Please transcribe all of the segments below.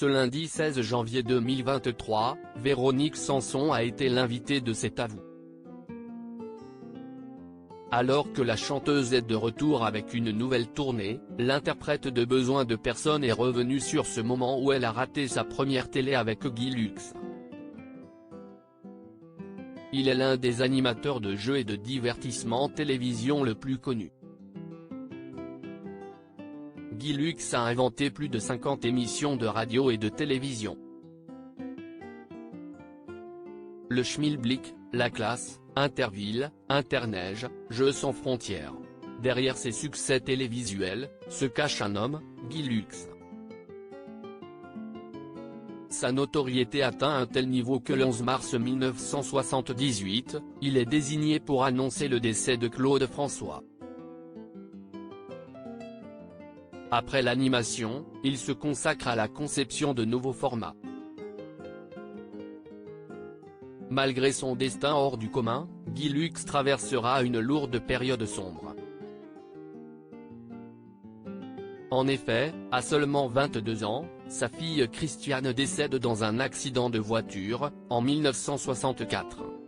Ce lundi 16 janvier 2023, Véronique Sanson a été l'invitée de cet avou. Alors que la chanteuse est de retour avec une nouvelle tournée, l'interprète de Besoin de personne est revenue sur ce moment où elle a raté sa première télé avec Guy Lux. Il est l'un des animateurs de jeux et de divertissement télévision le plus connu. Guy Lux a inventé plus de 50 émissions de radio et de télévision. Le Schmilblick, La Classe, Interville, Interneige, Jeux sans frontières. Derrière ces succès télévisuels, se cache un homme, Guy Lux. Sa notoriété atteint un tel niveau que le 11 mars 1978, il est désigné pour annoncer le décès de Claude François. Après l'animation, il se consacre à la conception de nouveaux formats. Malgré son destin hors du commun, Guy Lux traversera une lourde période sombre. En effet, à seulement 22 ans, sa fille Christiane décède dans un accident de voiture, en 1964.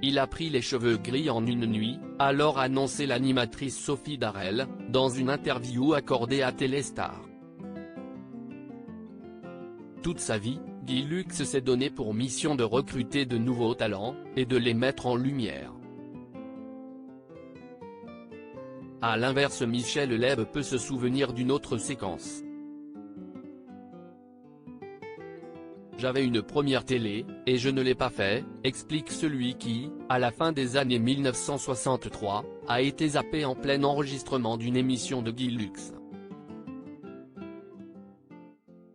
Il a pris les cheveux gris en une nuit, a alors annoncé l'animatrice Sophie Darel, dans une interview accordée à Téléstar. Toute sa vie, Guy Lux s'est donné pour mission de recruter de nouveaux talents, et de les mettre en lumière. À l'inverse, Michel Leb peut se souvenir d'une autre séquence. J'avais une première télé, et je ne l'ai pas fait, explique celui qui, à la fin des années 1963, a été zappé en plein enregistrement d'une émission de Guy Lux.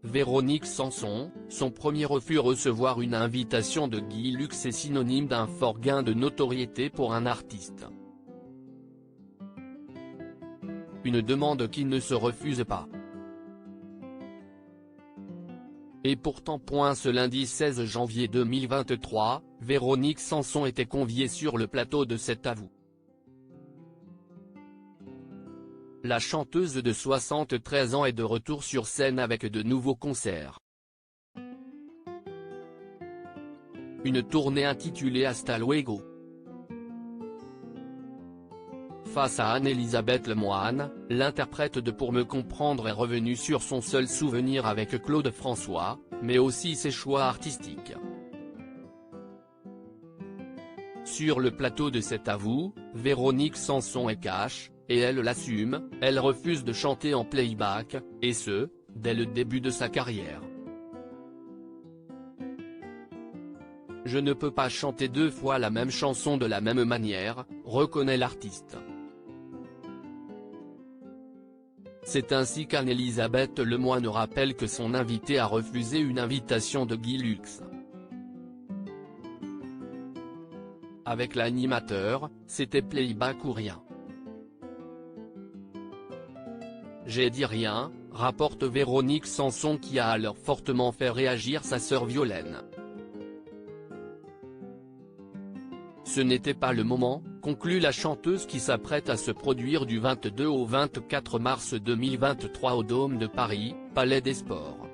Véronique Sanson, son premier refus recevoir une invitation de Guy Lux est synonyme d'un fort gain de notoriété pour un artiste. Une demande qui ne se refuse pas. Et pourtant. Ce lundi 16 janvier 2023, Véronique Sanson était conviée sur le plateau de cet avou. La chanteuse de 73 ans est de retour sur scène avec de nouveaux concerts. Une tournée intitulée Hasta Luego. Face à Anne-Elisabeth Lemoine, l'interprète de Pour me comprendre est revenue sur son seul souvenir avec Claude François, mais aussi ses choix artistiques. Sur le plateau de cet avou, Véronique Sanson est cash, et elle l'assume, elle refuse de chanter en playback, et ce, dès le début de sa carrière. Je ne peux pas chanter deux fois la même chanson de la même manière, reconnaît l'artiste. C'est ainsi qu'Anne-Elisabeth Lemoine rappelle que son invité a refusé une invitation de Guy Lux. Avec l'animateur, c'était playback ou rien. J'ai dit rien, rapporte Véronique Sanson qui a alors fortement fait réagir sa sœur Violaine. Ce n'était pas le moment, conclut la chanteuse qui s'apprête à se produire du 22 au 24 mars 2023 au Dôme de Paris, Palais des Sports.